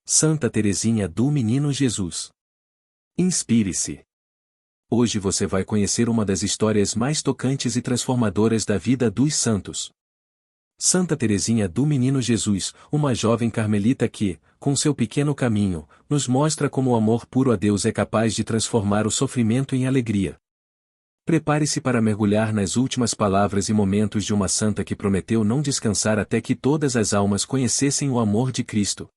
Santa Teresinha do Menino Jesus. Inspire-se. Hoje você vai conhecer uma das histórias mais tocantes e transformadoras da vida dos santos. Santa Teresinha do Menino Jesus, uma jovem carmelita que, com seu pequeno caminho, nos mostra como o amor puro a Deus é capaz de transformar o sofrimento em alegria. Prepare-se para mergulhar nas últimas palavras e momentos de uma santa que prometeu não descansar até que todas as almas conhecessem o amor de Cristo.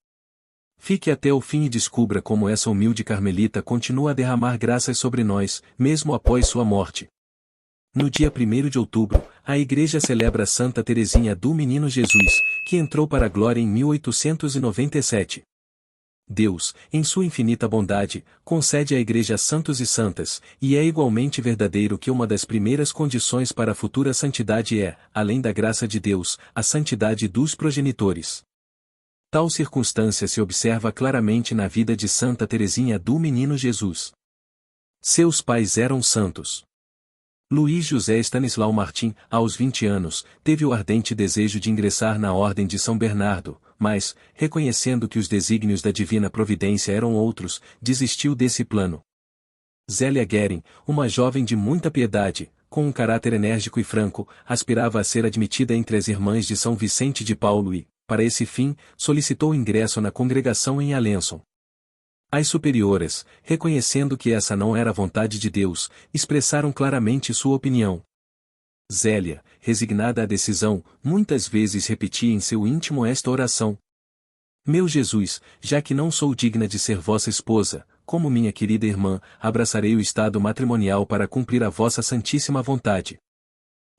Fique até o fim e descubra como essa humilde carmelita continua a derramar graças sobre nós, mesmo após sua morte. No dia 1º de outubro, a Igreja celebra Santa Teresinha do Menino Jesus, que entrou para a glória em 1897. Deus, em sua infinita bondade, concede à Igreja santos e santas, e é igualmente verdadeiro que uma das primeiras condições para a futura santidade é, além da graça de Deus, a santidade dos progenitores. Tal circunstância se observa claramente na vida de Santa Teresinha do Menino Jesus. Seus pais eram santos. Luiz José Stanislau Martim, aos 20 anos, teve o ardente desejo de ingressar na Ordem de São Bernardo, mas, reconhecendo que os desígnios da divina providência eram outros, desistiu desse plano. Zélia Guerin, uma jovem de muita piedade, com um caráter enérgico e franco, aspirava a ser admitida entre as irmãs de São Vicente de Paulo e, para esse fim, solicitou ingresso na congregação em Alençon. As superioras, reconhecendo que essa não era a vontade de Deus, expressaram claramente sua opinião. Zélia, resignada à decisão, muitas vezes repetia em seu íntimo esta oração: Meu Jesus, já que não sou digna de ser vossa esposa, como minha querida irmã, abraçarei o estado matrimonial para cumprir a vossa santíssima vontade.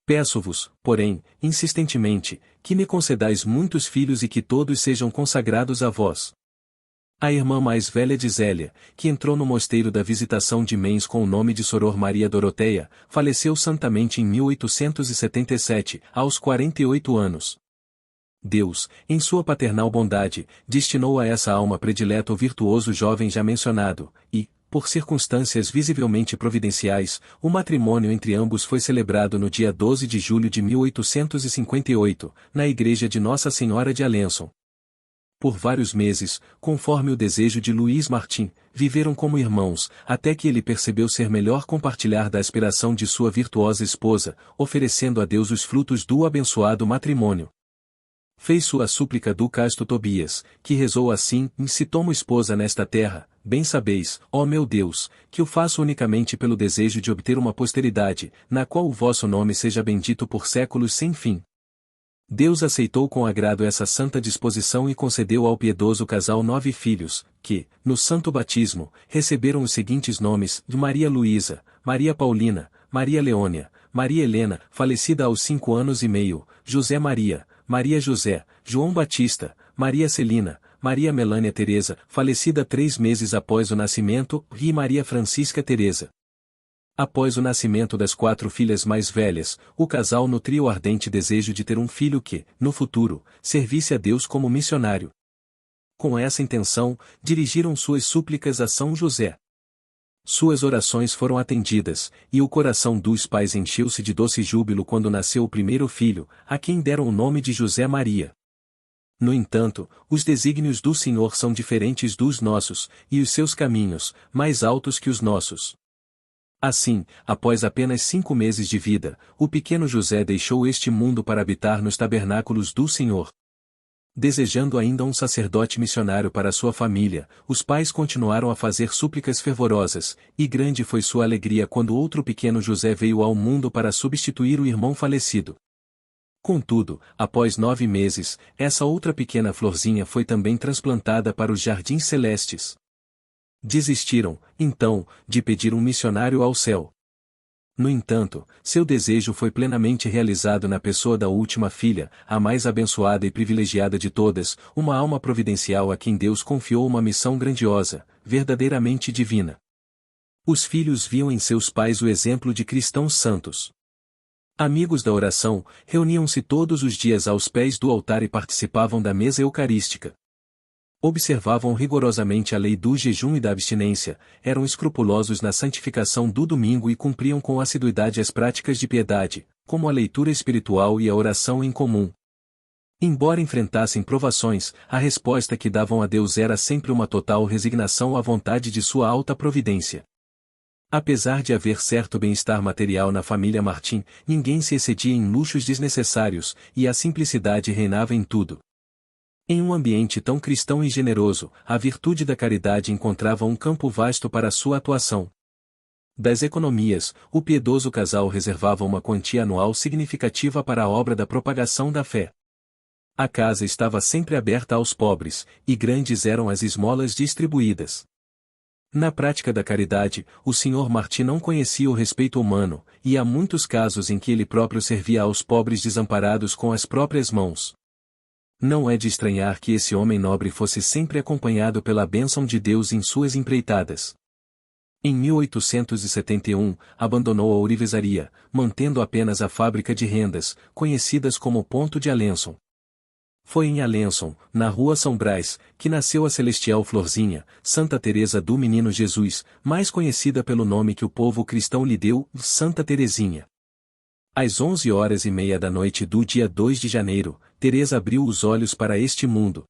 Peço-vos, porém, insistentemente, que me concedais muitos filhos e que todos sejam consagrados a vós. A irmã mais velha de Zélia, que entrou no mosteiro da Visitação de Mens com o nome de Soror Maria Doroteia, faleceu santamente em 1877, aos 48 anos. Deus, em sua paternal bondade, destinou a essa alma predileta o virtuoso jovem já mencionado, e, por circunstâncias visivelmente providenciais, o matrimônio entre ambos foi celebrado no dia 12 de julho de 1858, na igreja de Nossa Senhora de Alençon. Por vários meses, conforme o desejo de Luiz Martim, viveram como irmãos, até que ele percebeu ser melhor compartilhar da aspiração de sua virtuosa esposa, oferecendo a Deus os frutos do abençoado matrimônio. Fez sua súplica do casto Tobias, que rezou assim: Se tomo esposa nesta terra, bem sabeis, ó meu Deus, que o faço unicamente pelo desejo de obter uma posteridade, na qual o vosso nome seja bendito por séculos sem fim. Deus aceitou com agrado essa santa disposição e concedeu ao piedoso casal 9 filhos, que, no santo batismo, receberam os seguintes nomes: de Maria Luísa, Maria Paulina, Maria Leônia, Maria Helena, falecida aos 5 anos e meio, José Maria, Maria José, João Batista, Maria Celina, Maria Melânia Teresa, falecida 3 meses após o nascimento, e Maria Francisca Teresa. Após o nascimento das 4 filhas mais velhas, o casal nutria o ardente desejo de ter um filho que, no futuro, servisse a Deus como missionário. Com essa intenção, dirigiram suas súplicas a São José. Suas orações foram atendidas, e o coração dos pais encheu-se de doce júbilo quando nasceu o primeiro filho, a quem deram o nome de José Maria. No entanto, os desígnios do Senhor são diferentes dos nossos, e os seus caminhos, mais altos que os nossos. Assim, após apenas 5 meses de vida, o pequeno José deixou este mundo para habitar nos tabernáculos do Senhor. Desejando ainda um sacerdote missionário para sua família, os pais continuaram a fazer súplicas fervorosas, e grande foi sua alegria quando outro pequeno José veio ao mundo para substituir o irmão falecido. Contudo, após 9 meses, essa outra pequena florzinha foi também transplantada para os jardins celestes. Desistiram, então, de pedir um missionário ao céu. No entanto, seu desejo foi plenamente realizado na pessoa da última filha, a mais abençoada e privilegiada de todas, uma alma providencial a quem Deus confiou uma missão grandiosa, verdadeiramente divina. Os filhos viam em seus pais o exemplo de cristãos santos. Amigos da oração, reuniam-se todos os dias aos pés do altar e participavam da mesa eucarística. Observavam rigorosamente a lei do jejum e da abstinência, eram escrupulosos na santificação do domingo e cumpriam com assiduidade as práticas de piedade, como a leitura espiritual e a oração em comum. Embora enfrentassem provações, a resposta que davam a Deus era sempre uma total resignação à vontade de sua alta providência. Apesar de haver certo bem-estar material na família Martin, ninguém se excedia em luxos desnecessários, e a simplicidade reinava em tudo. Em um ambiente tão cristão e generoso, a virtude da caridade encontrava um campo vasto para sua atuação. Das economias, o piedoso casal reservava uma quantia anual significativa para a obra da propagação da fé. A casa estava sempre aberta aos pobres, e grandes eram as esmolas distribuídas. Na prática da caridade, o Sr. Martin não conhecia o respeito humano, e há muitos casos em que ele próprio servia aos pobres desamparados com as próprias mãos. Não é de estranhar que esse homem nobre fosse sempre acompanhado pela bênção de Deus em suas empreitadas. Em 1871, abandonou a ourivesaria, mantendo apenas a fábrica de rendas, conhecidas como Ponto de Alençon. Foi em Alençon, na rua São Brás, que nasceu a celestial florzinha, Santa Teresa do Menino Jesus, mais conhecida pelo nome que o povo cristão lhe deu, Santa Teresinha. Às 11h30 da noite do dia 2 de janeiro, Teresa abriu os olhos para este mundo.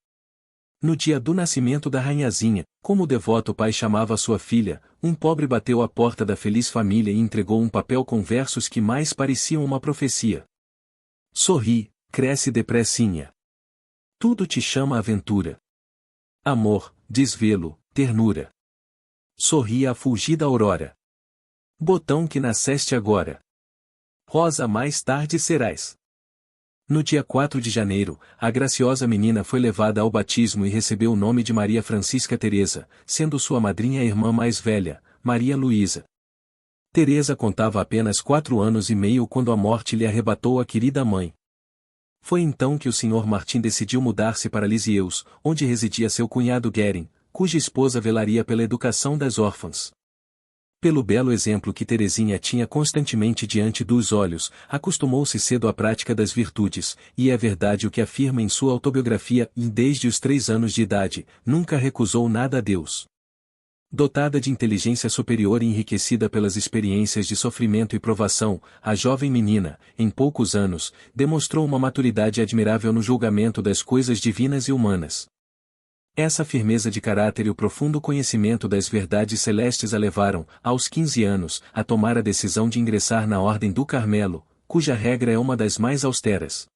No dia do nascimento da rainhazinha, como o devoto pai chamava sua filha, um pobre bateu à porta da feliz família e entregou um papel com versos que mais pareciam uma profecia. Sorri, cresce depressinha. Tudo te chama aventura. Amor, desvelo, ternura. Sorri a fulgida aurora. Botão que nasceste agora. Rosa mais tarde serás. No dia 4 de janeiro, a graciosa menina foi levada ao batismo e recebeu o nome de Maria Francisca Teresa, sendo sua madrinha a irmã mais velha, Maria Luísa. Teresa contava apenas 4 anos e meio quando a morte lhe arrebatou a querida mãe. Foi então que o Sr. Martin decidiu mudar-se para Lisieux, onde residia seu cunhado Guerin, cuja esposa velaria pela educação das órfãs. Pelo belo exemplo que Teresinha tinha constantemente diante dos olhos, acostumou-se cedo à prática das virtudes, e é verdade o que afirma em sua autobiografia, e desde os 3 anos de idade, nunca recusou nada a Deus. Dotada de inteligência superior e enriquecida pelas experiências de sofrimento e provação, a jovem menina, em poucos anos, demonstrou uma maturidade admirável no julgamento das coisas divinas e humanas. Essa firmeza de caráter e o profundo conhecimento das verdades celestes a levaram, aos 15 anos, a tomar a decisão de ingressar na Ordem do Carmelo, cuja regra é uma das mais austeras.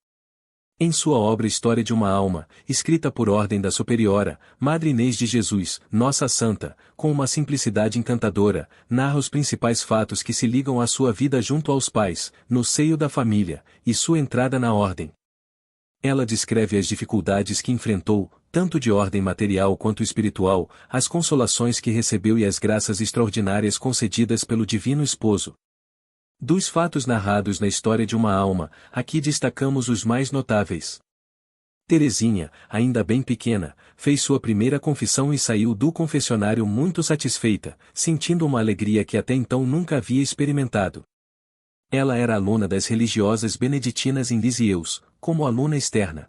Em sua obra História de uma Alma, escrita por ordem da Superiora, Madre Inês de Jesus, Nossa Santa, com uma simplicidade encantadora, narra os principais fatos que se ligam à sua vida junto aos pais, no seio da família, e sua entrada na ordem. Ela descreve as dificuldades que enfrentou, tanto de ordem material quanto espiritual, as consolações que recebeu e as graças extraordinárias concedidas pelo Divino Esposo. Dos fatos narrados na História de uma Alma, aqui destacamos os mais notáveis. Teresinha, ainda bem pequena, fez sua primeira confissão e saiu do confessionário muito satisfeita, sentindo uma alegria que até então nunca havia experimentado. Ela era aluna das religiosas beneditinas em Lisieux, como aluna externa.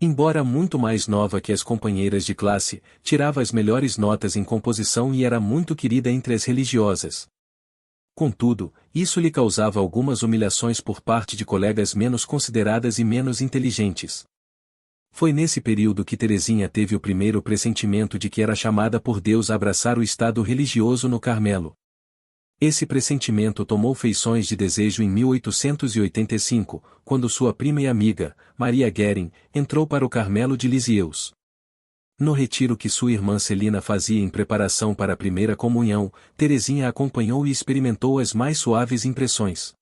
Embora muito mais nova que as companheiras de classe, tirava as melhores notas em composição e era muito querida entre as religiosas. Contudo, isso lhe causava algumas humilhações por parte de colegas menos consideradas e menos inteligentes. Foi nesse período que Teresinha teve o primeiro pressentimento de que era chamada por Deus a abraçar o estado religioso no Carmelo. Esse pressentimento tomou feições de desejo em 1885, quando sua prima e amiga, Maria Guerin, entrou para o Carmelo de Lisieux. No retiro que sua irmã Celina fazia em preparação para a primeira comunhão, Teresinha acompanhou e experimentou as mais suaves impressões.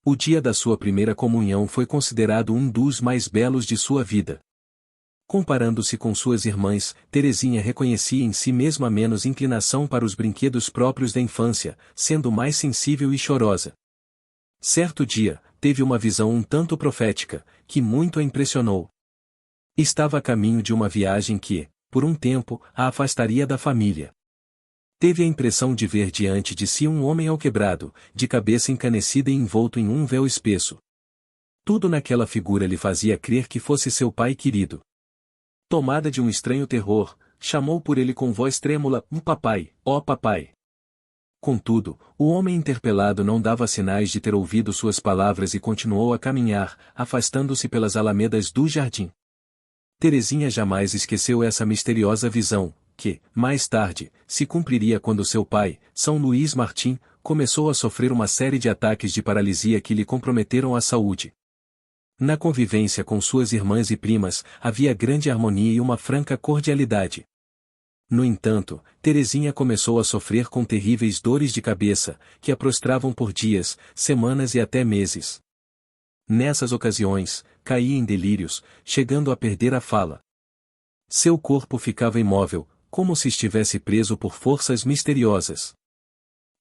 O dia da sua primeira comunhão foi considerado um dos mais belos de sua vida. Comparando-se com suas irmãs, Teresinha reconhecia em si mesma menos inclinação para os brinquedos próprios da infância, sendo mais sensível e chorosa. Certo dia, teve uma visão um tanto profética, que muito a impressionou. Estava a caminho de uma viagem que, por um tempo, a afastaria da família. Teve a impressão de ver diante de si um homem alquebrado, de cabeça encanecida e envolto em um véu espesso. Tudo naquela figura lhe fazia crer que fosse seu pai querido. Tomada de um estranho terror, chamou por ele com voz trêmula: papai, ó papai! Contudo, o homem interpelado não dava sinais de ter ouvido suas palavras e continuou a caminhar, afastando-se pelas alamedas do jardim. Teresinha jamais esqueceu essa misteriosa visão, que, mais tarde, se cumpriria quando seu pai, São Luís Martim, começou a sofrer uma série de ataques de paralisia que lhe comprometeram a saúde. Na convivência com suas irmãs e primas, havia grande harmonia e uma franca cordialidade. No entanto, Teresinha começou a sofrer com terríveis dores de cabeça, que a prostravam por dias, semanas e até meses. Nessas ocasiões, caía em delírios, chegando a perder a fala. Seu corpo ficava imóvel, como se estivesse preso por forças misteriosas.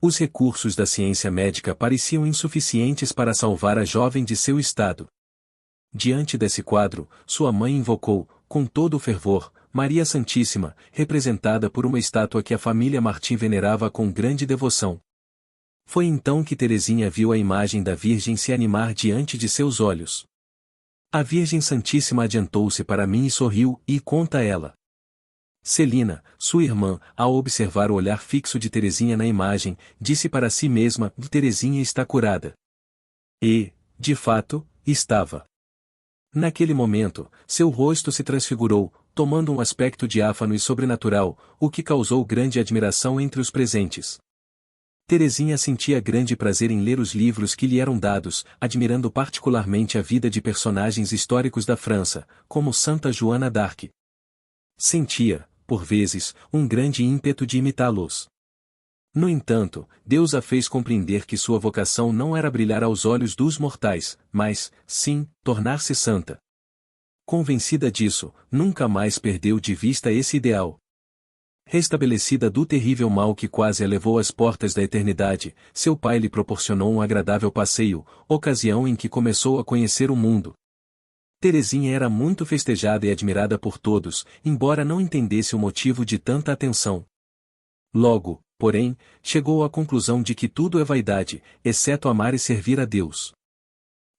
Os recursos da ciência médica pareciam insuficientes para salvar a jovem de seu estado. Diante desse quadro, sua mãe invocou, com todo o fervor, Maria Santíssima, representada por uma estátua que a família Martim venerava com grande devoção. Foi então que Teresinha viu a imagem da Virgem se animar diante de seus olhos. A Virgem Santíssima adiantou-se para mim e sorriu, e conta ela. Celina, sua irmã, ao observar o olhar fixo de Teresinha na imagem, disse para si mesma: Teresinha está curada. E, de fato, estava. Naquele momento, seu rosto se transfigurou, tomando um aspecto diáfano e sobrenatural, o que causou grande admiração entre os presentes. Teresinha sentia grande prazer em ler os livros que lhe eram dados, admirando particularmente a vida de personagens históricos da França, como Santa Joana d'Arc. Sentia, por vezes, um grande ímpeto de imitá-los. No entanto, Deus a fez compreender que sua vocação não era brilhar aos olhos dos mortais, mas, sim, tornar-se santa. Convencida disso, nunca mais perdeu de vista esse ideal. Restabelecida do terrível mal que quase a levou às portas da eternidade, seu pai lhe proporcionou um agradável passeio, ocasião em que começou a conhecer o mundo. Teresinha era muito festejada e admirada por todos, embora não entendesse o motivo de tanta atenção. Logo, porém, chegou à conclusão de que tudo é vaidade, exceto amar e servir a Deus.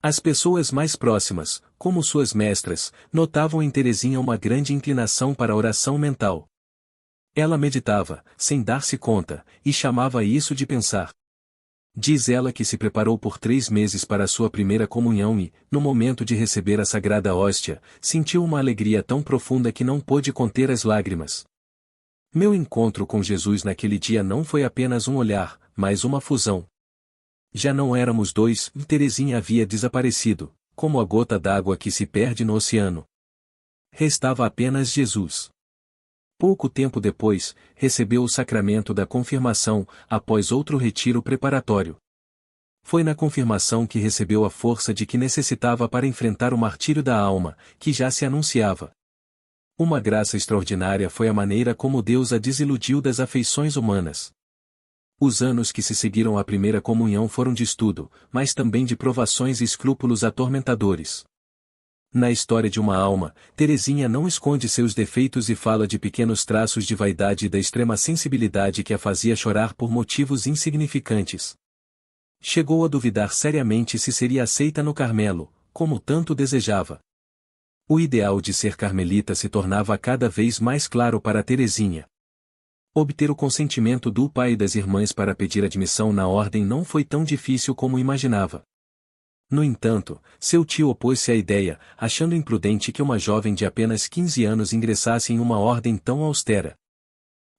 As pessoas mais próximas, como suas mestras, notavam em Teresinha uma grande inclinação para a oração mental. Ela meditava, sem dar-se conta, e chamava isso de pensar. Diz ela que se preparou por 3 meses para a sua primeira comunhão e, no momento de receber a sagrada hóstia, sentiu uma alegria tão profunda que não pôde conter as lágrimas. Meu encontro com Jesus naquele dia não foi apenas um olhar, mas uma fusão. Já não éramos dois, Teresinha havia desaparecido, como a gota d'água que se perde no oceano. Restava apenas Jesus. Pouco tempo depois, recebeu o sacramento da confirmação, após outro retiro preparatório. Foi na confirmação que recebeu a força de que necessitava para enfrentar o martírio da alma, que já se anunciava. Uma graça extraordinária foi a maneira como Deus a desiludiu das afeições humanas. Os anos que se seguiram à primeira comunhão foram de estudo, mas também de provações e escrúpulos atormentadores. Na história de uma alma, Teresinha não esconde seus defeitos e fala de pequenos traços de vaidade e da extrema sensibilidade que a fazia chorar por motivos insignificantes. Chegou a duvidar seriamente se seria aceita no Carmelo, como tanto desejava. O ideal de ser carmelita se tornava cada vez mais claro para Teresinha. Obter o consentimento do pai e das irmãs para pedir admissão na ordem não foi tão difícil como imaginava. No entanto, seu tio opôs-se à ideia, achando imprudente que uma jovem de apenas 15 anos ingressasse em uma ordem tão austera.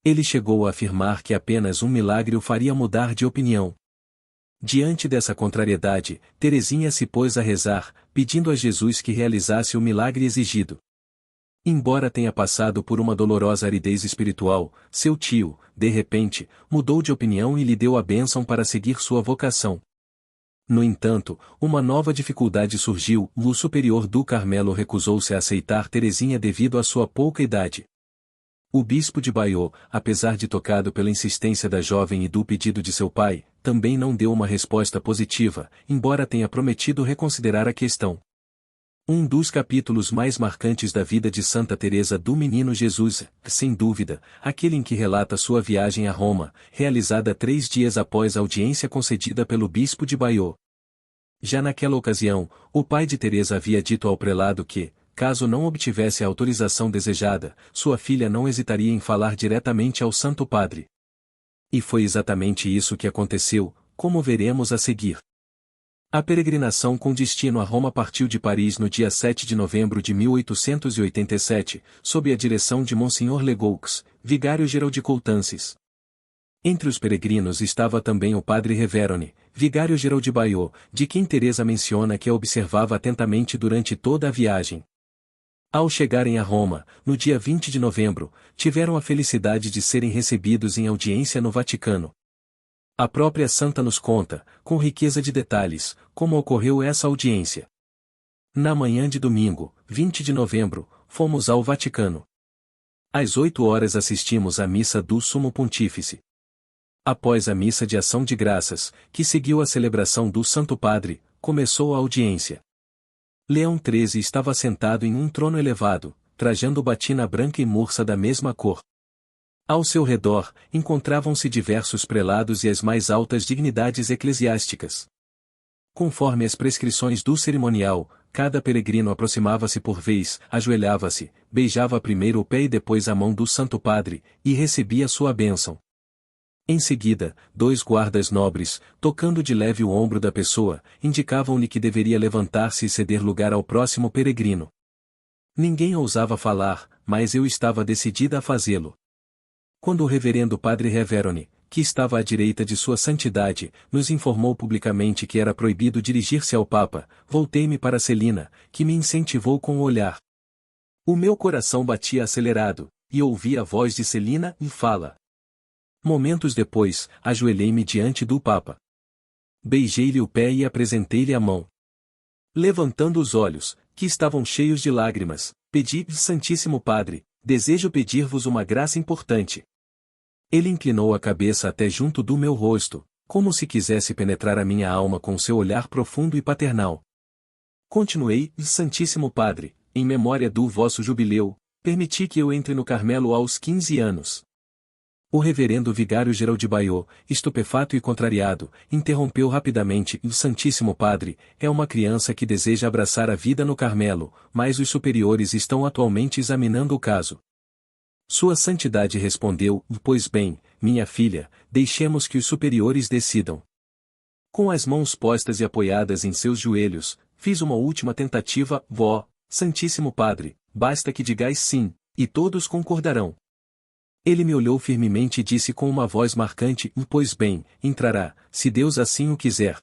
Ele chegou a afirmar que apenas um milagre o faria mudar de opinião. Diante dessa contrariedade, Teresinha se pôs a rezar, pedindo a Jesus que realizasse o milagre exigido. Embora tenha passado por uma dolorosa aridez espiritual, seu tio, de repente, mudou de opinião e lhe deu a bênção para seguir sua vocação. No entanto, uma nova dificuldade surgiu: o superior do Carmelo recusou-se a aceitar Teresinha devido à sua pouca idade. O bispo de Bayeux, apesar de tocado pela insistência da jovem e do pedido de seu pai, também não deu uma resposta positiva, embora tenha prometido reconsiderar a questão. Um dos capítulos mais marcantes da vida de Santa Teresa do Menino Jesus, sem dúvida, aquele em que relata sua viagem a Roma, realizada 3 dias após a audiência concedida pelo bispo de Bayeux. Já naquela ocasião, o pai de Teresa havia dito ao prelado que, caso não obtivesse a autorização desejada, sua filha não hesitaria em falar diretamente ao Santo Padre. E foi exatamente isso que aconteceu, como veremos a seguir. A peregrinação com destino a Roma partiu de Paris no dia 7 de novembro de 1887, sob a direção de Monsenhor Legoux, vigário-geral de Coutances. Entre os peregrinos estava também o padre Reverone, vigário-geral de Bayeux, de quem Teresa menciona que a observava atentamente durante toda a viagem. Ao chegarem a Roma, no dia 20 de novembro, tiveram a felicidade de serem recebidos em audiência no Vaticano. A própria santa nos conta, com riqueza de detalhes, como ocorreu essa audiência. Na manhã de domingo, 20 de novembro, fomos ao Vaticano. Às 8 horas assistimos à missa do Sumo Pontífice. Após a missa de ação de graças, que seguiu a celebração do Santo Padre, começou a audiência. Leão XIII estava sentado em um trono elevado, trajando batina branca e mursa da mesma cor. Ao seu redor, encontravam-se diversos prelados e as mais altas dignidades eclesiásticas. Conforme as prescrições do cerimonial, cada peregrino aproximava-se por vez, ajoelhava-se, beijava primeiro o pé e depois a mão do Santo Padre, e recebia sua bênção. Em seguida, 2 guardas nobres, tocando de leve o ombro da pessoa, indicavam-lhe que deveria levantar-se e ceder lugar ao próximo peregrino. Ninguém ousava falar, mas eu estava decidida a fazê-lo. Quando o reverendo padre Reverone, que estava à direita de sua santidade, nos informou publicamente que era proibido dirigir-se ao Papa, voltei-me para Celina, que me incentivou com o olhar. O meu coração batia acelerado, e ouvi a voz de Celina e fala. Momentos depois, ajoelhei-me diante do Papa. Beijei-lhe o pé e apresentei-lhe a mão. Levantando os olhos, que estavam cheios de lágrimas, pedi, Santíssimo Padre, desejo pedir-vos uma graça importante. Ele inclinou a cabeça até junto do meu rosto, como se quisesse penetrar a minha alma com seu olhar profundo e paternal. Continuei, Santíssimo Padre, em memória do vosso jubileu, permiti que eu entre no Carmelo aos 15 anos. O reverendo vigário-geral de Bayeux, estupefato e contrariado, interrompeu rapidamente, o Santíssimo Padre, é uma criança que deseja abraçar a vida no Carmelo, mas os superiores estão atualmente examinando o caso. Sua Santidade respondeu, pois bem, minha filha, deixemos que os superiores decidam. Com as mãos postas e apoiadas em seus joelhos, fiz uma última tentativa, vó, Santíssimo Padre, basta que digais sim, e todos concordarão. Ele me olhou firmemente e disse com uma voz marcante, pois bem, entrará, se Deus assim o quiser.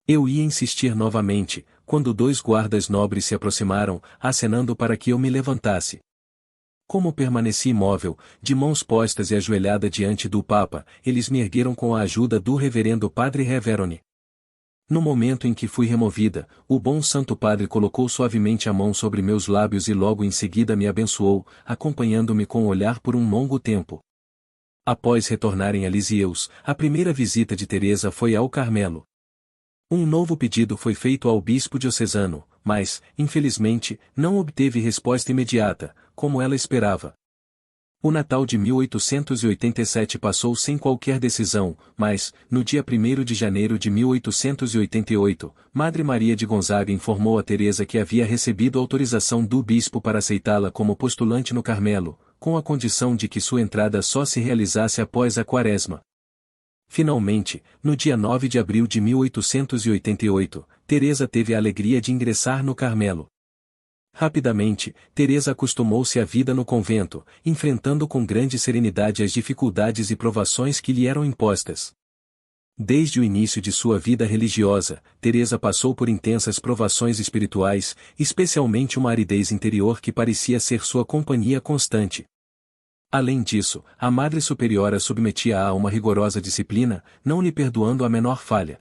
Eu ia insistir novamente, quando 2 guardas nobres se aproximaram, acenando para que eu me levantasse. Como permaneci imóvel, de mãos postas e ajoelhada diante do Papa, eles me ergueram com a ajuda do reverendo padre Reverone. No momento em que fui removida, o bom Santo Padre colocou suavemente a mão sobre meus lábios e logo em seguida me abençoou, acompanhando-me com o olhar por um longo tempo. Após retornarem a Lisieux, a primeira visita de Teresa foi ao Carmelo. Um novo pedido foi feito ao bispo diocesano, mas, infelizmente, não obteve resposta imediata, como ela esperava. O Natal de 1887 passou sem qualquer decisão, mas, no dia 1º de janeiro de 1888, Madre Maria de Gonzaga informou a Teresa que havia recebido autorização do bispo para aceitá-la como postulante no Carmelo, com a condição de que sua entrada só se realizasse após a Quaresma. Finalmente, no dia 9 de abril de 1888, Teresa teve a alegria de ingressar no Carmelo. Rapidamente, Teresa acostumou-se à vida no convento, enfrentando com grande serenidade as dificuldades e provações que lhe eram impostas. Desde o início de sua vida religiosa, Teresa passou por intensas provações espirituais, especialmente uma aridez interior que parecia ser sua companhia constante. Além disso, a Madre Superiora submetia-a a uma rigorosa disciplina, não lhe perdoando a menor falha.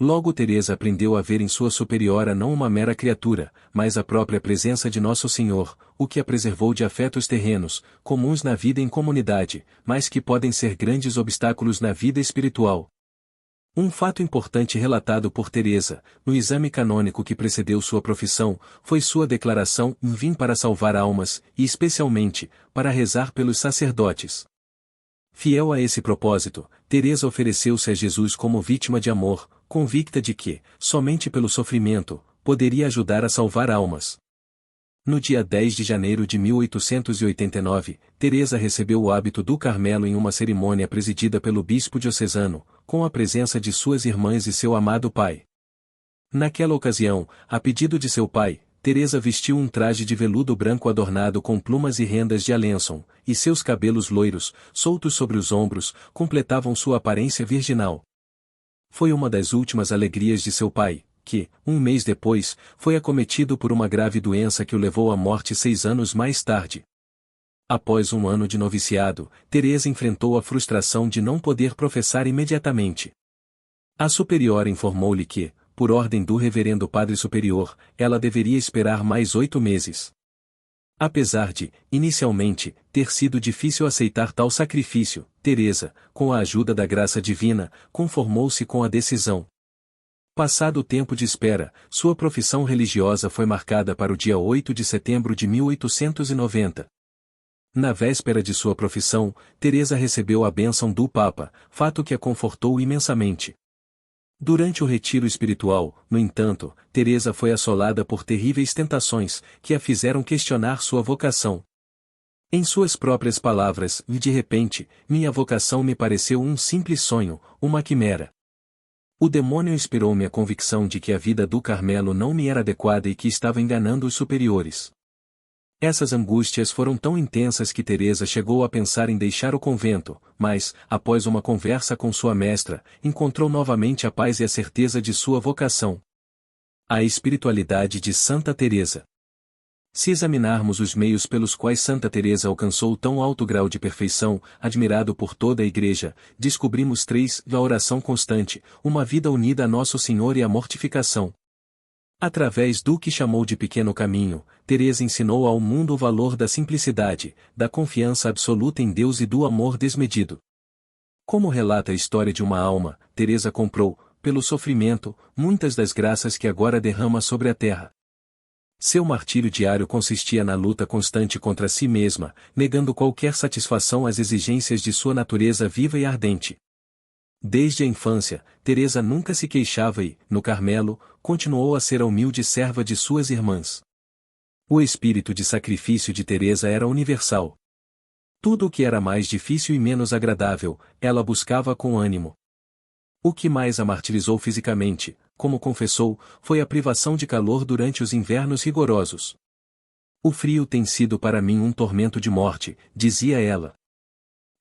Logo Teresa aprendeu a ver em sua superiora não uma mera criatura, mas a própria presença de Nosso Senhor, o que a preservou de afetos terrenos, comuns na vida em comunidade, mas que podem ser grandes obstáculos na vida espiritual. Um fato importante relatado por Teresa, no exame canônico que precedeu sua profissão, foi sua declaração: vim para salvar almas, e especialmente, para rezar pelos sacerdotes. Fiel a esse propósito, Teresa ofereceu-se a Jesus como vítima de amor, convicta de que, somente pelo sofrimento, poderia ajudar a salvar almas. No dia 10 de janeiro de 1889, Teresa recebeu o hábito do Carmelo em uma cerimônia presidida pelo bispo diocesano, com a presença de suas irmãs e seu amado pai. Naquela ocasião, a pedido de seu pai, Teresa vestiu um traje de veludo branco adornado com plumas e rendas de alençon, e seus cabelos loiros, soltos sobre os ombros, completavam sua aparência virginal. Foi uma das últimas alegrias de seu pai, que, um mês depois, foi acometido por uma grave doença que o levou à morte 6 anos mais tarde. Após um ano de noviciado, Teresa enfrentou a frustração de não poder professar imediatamente. A superiora informou-lhe que, por ordem do reverendo padre superior, ela deveria esperar mais 8 meses. Apesar de, inicialmente, ter sido difícil aceitar tal sacrifício, Teresa, com a ajuda da graça divina, conformou-se com a decisão. Passado o tempo de espera, sua profissão religiosa foi marcada para o dia 8 de setembro de 1890. Na véspera de sua profissão, Teresa recebeu a bênção do Papa, fato que a confortou imensamente. Durante o retiro espiritual, no entanto, Teresa foi assolada por terríveis tentações, que a fizeram questionar sua vocação. Em suas próprias palavras, de repente, minha vocação me pareceu um simples sonho, uma quimera. O demônio inspirou-me a convicção de que a vida do Carmelo não me era adequada e que estava enganando os superiores. Essas angústias foram tão intensas que Teresa chegou a pensar em deixar o convento, mas, após uma conversa com sua mestra, encontrou novamente a paz e a certeza de sua vocação. A espiritualidade de Santa Teresa. Se examinarmos os meios pelos quais Santa Teresa alcançou tão alto grau de perfeição, admirado por toda a Igreja, descobrimos 3: a oração constante, uma vida unida a Nosso Senhor e a mortificação. Através do que chamou de pequeno caminho, Teresa ensinou ao mundo o valor da simplicidade, da confiança absoluta em Deus e do amor desmedido. Como relata a história de uma alma, Teresa comprou, pelo sofrimento, muitas das graças que agora derrama sobre a terra. Seu martírio diário consistia na luta constante contra si mesma, negando qualquer satisfação às exigências de sua natureza viva e ardente. Desde a infância, Teresa nunca se queixava e, no Carmelo, continuou a ser a humilde serva de suas irmãs. O espírito de sacrifício de Teresa era universal. Tudo o que era mais difícil e menos agradável, ela buscava com ânimo. O que mais a martirizou fisicamente, como confessou, foi a privação de calor durante os invernos rigorosos. O frio tem sido para mim um tormento de morte, dizia ela.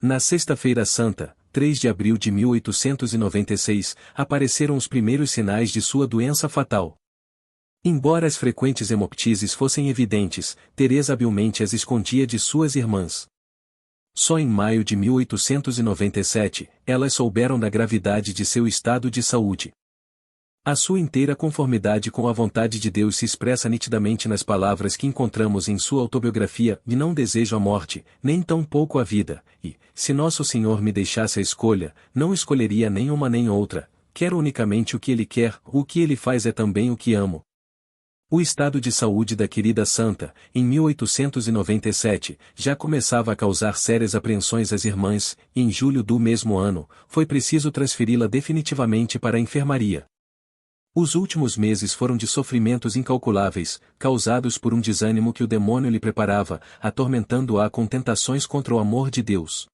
Na Sexta-feira Santa, 3 de abril de 1896, apareceram os primeiros sinais de sua doença fatal. Embora as frequentes hemoptises fossem evidentes, Teresa habilmente as escondia de suas irmãs. Só em maio de 1897, elas souberam da gravidade de seu estado de saúde. A sua inteira conformidade com a vontade de Deus se expressa nitidamente nas palavras que encontramos em sua autobiografia: "E não desejo a morte, nem tampouco a vida, e, se Nosso Senhor me deixasse a escolha, não escolheria nem uma nem outra, quero unicamente o que Ele quer, o que Ele faz é também o que amo." O estado de saúde da querida santa, em 1897, já começava a causar sérias apreensões às irmãs, e em julho do mesmo ano, foi preciso transferi-la definitivamente para a enfermaria. Os últimos meses foram de sofrimentos incalculáveis, causados por um desânimo que o demônio lhe preparava, atormentando-a com tentações contra o amor de Deus.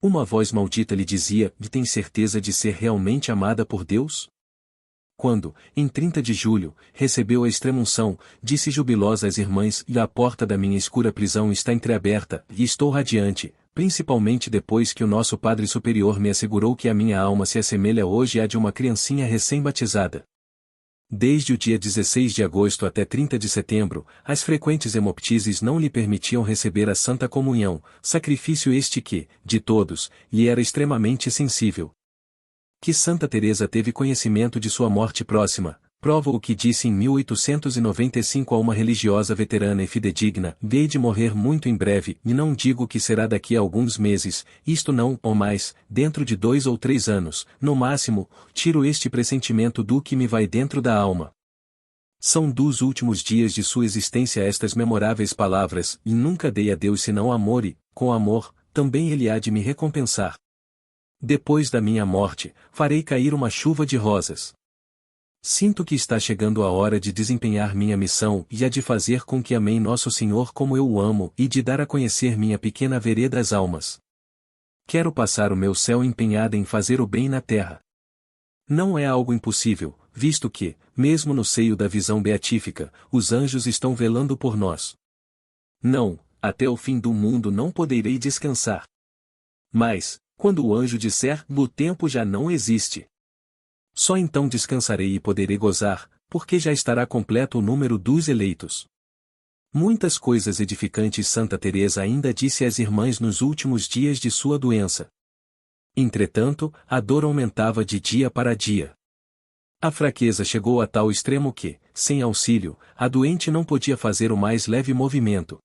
Uma voz maldita lhe dizia: "Tem certeza de ser realmente amada por Deus?" Quando, em 30 de julho, recebeu a extrema-unção, disse jubilosa às irmãs: "E a porta da minha escura prisão está entreaberta, e estou radiante, principalmente depois que o nosso Padre Superior me assegurou que a minha alma se assemelha hoje à de uma criancinha recém-batizada." Desde o dia 16 de agosto até 30 de setembro, as frequentes hemoptises não lhe permitiam receber a Santa Comunhão, sacrifício este que, de todos, lhe era extremamente sensível. Que Santa Teresa teve conhecimento de sua morte próxima, prova o que disse em 1895 a uma religiosa veterana e fidedigna: "Hei de morrer muito em breve, e não digo que será daqui a alguns meses, isto não, ou mais, dentro de 2 ou 3 anos, no máximo, tiro este pressentimento do que me vai dentro da alma." São dos últimos dias de sua existência estas memoráveis palavras: "E nunca dei a Deus senão amor e, com amor, também Ele há de me recompensar. Depois da minha morte, farei cair uma chuva de rosas." Sinto que está chegando a hora de desempenhar minha missão e a de fazer com que amem nosso Senhor como eu o amo e de dar a conhecer minha pequena vereda às almas. Quero passar o meu céu empenhada em fazer o bem na terra. Não é algo impossível, visto que, mesmo no seio da visão beatífica, os anjos estão velando por nós. Não, até o fim do mundo não poderei descansar. Mas, quando o anjo disser, o tempo já não existe. Só então descansarei e poderei gozar, porque já estará completo o número dos eleitos. Muitas coisas edificantes Santa Teresa ainda disse às irmãs nos últimos dias de sua doença. Entretanto, a dor aumentava de dia para dia. A fraqueza chegou a tal extremo que, sem auxílio, a doente não podia fazer o mais leve movimento.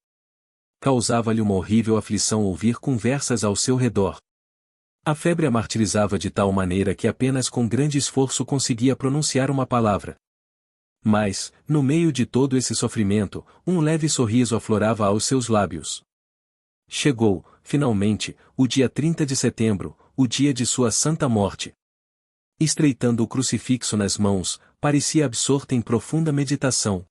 Causava-lhe uma horrível aflição ouvir conversas ao seu redor. A febre a martirizava de tal maneira que apenas com grande esforço conseguia pronunciar uma palavra. Mas, no meio de todo esse sofrimento, um leve sorriso aflorava aos seus lábios. Chegou, finalmente, o dia 30 de setembro, o dia de sua santa morte. Estreitando o crucifixo nas mãos, parecia absorta em profunda meditação.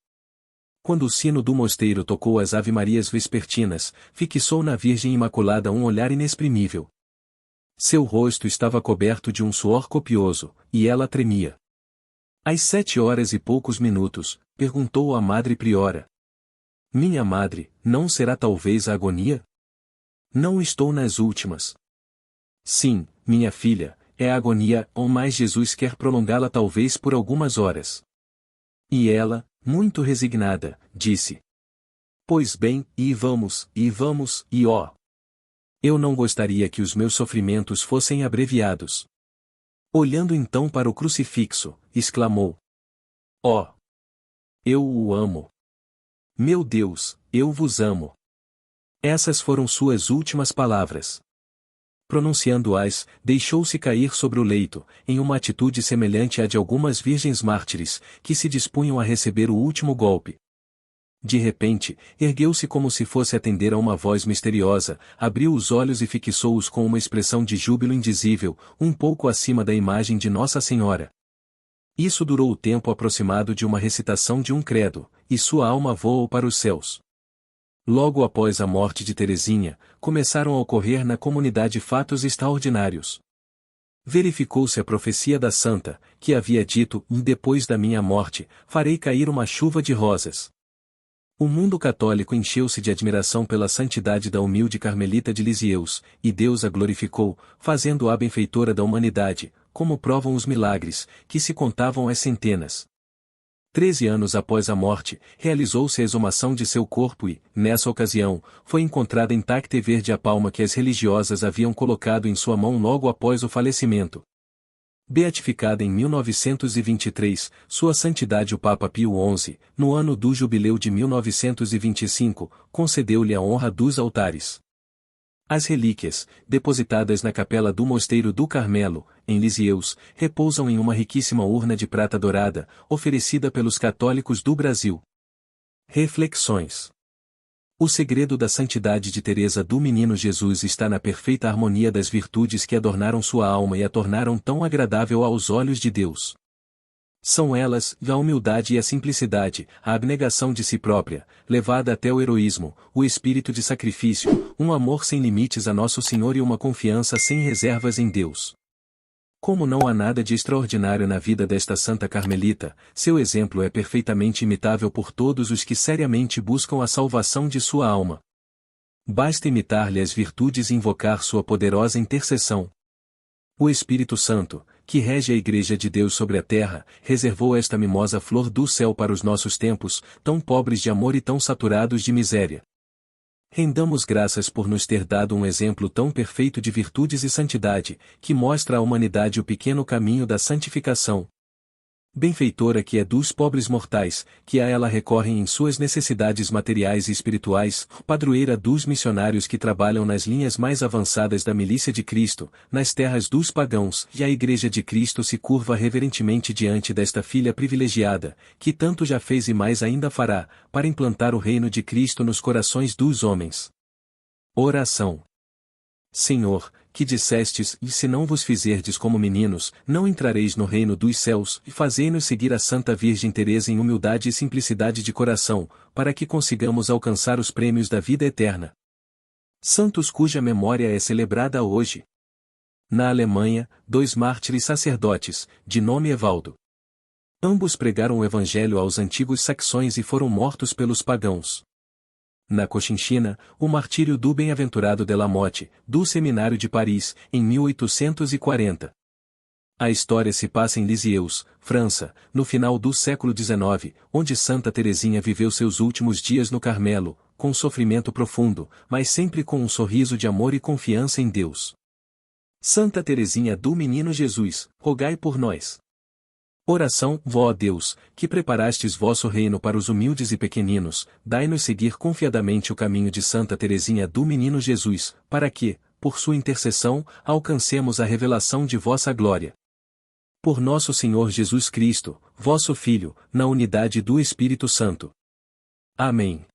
Quando o sino do mosteiro tocou as Ave-Marias vespertinas, fixou na Virgem Imaculada um olhar inexprimível. Seu rosto estava coberto de um suor copioso, e ela tremia. Às 7 horas e poucos minutos, perguntou a Madre Priora. Minha madre, não será talvez a agonia? Não estou nas últimas. Sim, minha filha, é a agonia, ou mais Jesus quer prolongá-la talvez por algumas horas. E ela, muito resignada, disse. Pois bem, e vamos, e ó. Eu não gostaria que os meus sofrimentos fossem abreviados. Olhando então para o crucifixo, exclamou. Ó! Eu o amo. Meu Deus, eu vos amo. Essas foram suas últimas palavras. Pronunciando-as, deixou-se cair sobre o leito, em uma atitude semelhante à de algumas virgens mártires, que se dispunham a receber o último golpe. De repente, ergueu-se como se fosse atender a uma voz misteriosa, abriu os olhos e fixou-os com uma expressão de júbilo indizível, um pouco acima da imagem de Nossa Senhora. Isso durou o tempo aproximado de uma recitação de um credo, e sua alma voou para os céus. Logo após a morte de Teresinha, começaram a ocorrer na comunidade fatos extraordinários. Verificou-se a profecia da santa, que havia dito, depois da minha morte, farei cair uma chuva de rosas. O mundo católico encheu-se de admiração pela santidade da humilde Carmelita de Lisieux, e Deus a glorificou, fazendo-a benfeitora da humanidade, como provam os milagres, que se contavam às centenas. 13 anos após a morte, realizou-se a exumação de seu corpo e, nessa ocasião, foi encontrada intacta e verde a palma que as religiosas haviam colocado em sua mão logo após o falecimento. Beatificada em 1923, Sua Santidade o Papa Pio XI, no ano do jubileu de 1925, concedeu-lhe a honra dos altares. As relíquias, depositadas na capela do Mosteiro do Carmelo, em Lisieux, repousam em uma riquíssima urna de prata dourada, oferecida pelos católicos do Brasil. Reflexões. O segredo da santidade de Teresa do Menino Jesus está na perfeita harmonia das virtudes que adornaram sua alma e a tornaram tão agradável aos olhos de Deus. São elas, a humildade e a simplicidade, a abnegação de si própria, levada até o heroísmo, o espírito de sacrifício, um amor sem limites a Nosso Senhor e uma confiança sem reservas em Deus. Como não há nada de extraordinário na vida desta Santa Carmelita, seu exemplo é perfeitamente imitável por todos os que seriamente buscam a salvação de sua alma. Basta imitar-lhe as virtudes e invocar sua poderosa intercessão. O Espírito Santo, que rege a Igreja de Deus sobre a terra, reservou esta mimosa flor do céu para os nossos tempos, tão pobres de amor e tão saturados de miséria. Rendamos graças por nos ter dado um exemplo tão perfeito de virtudes e santidade, que mostra à humanidade o pequeno caminho da santificação. Benfeitora que é dos pobres mortais, que a ela recorrem em suas necessidades materiais e espirituais, padroeira dos missionários que trabalham nas linhas mais avançadas da milícia de Cristo, nas terras dos pagãos, e a Igreja de Cristo se curva reverentemente diante desta filha privilegiada, que tanto já fez e mais ainda fará, para implantar o reino de Cristo nos corações dos homens. Oração. Senhor, que dissestes, e se não vos fizerdes como meninos, não entrareis no reino dos céus, e fazei-nos seguir a Santa Virgem Teresa em humildade e simplicidade de coração, para que consigamos alcançar os prêmios da vida eterna. Santos cuja memória é celebrada hoje. Na Alemanha, 2 mártires sacerdotes, de nome Evaldo. Ambos pregaram o Evangelho aos antigos saxões e foram mortos pelos pagãos. Na Cochinchina, o martírio do Bem-aventurado de Lamotte, do Seminário de Paris, em 1840. A história se passa em Lisieux, França, no final do século XIX, onde Santa Teresinha viveu seus últimos dias no Carmelo, com sofrimento profundo, mas sempre com um sorriso de amor e confiança em Deus. Santa Teresinha do Menino Jesus, rogai por nós. Oração, ó Deus, que preparastes vosso reino para os humildes e pequeninos, dai-nos seguir confiadamente o caminho de Santa Teresinha do Menino Jesus, para que, por sua intercessão, alcancemos a revelação de vossa glória. Por nosso Senhor Jesus Cristo, vosso Filho, na unidade do Espírito Santo. Amém.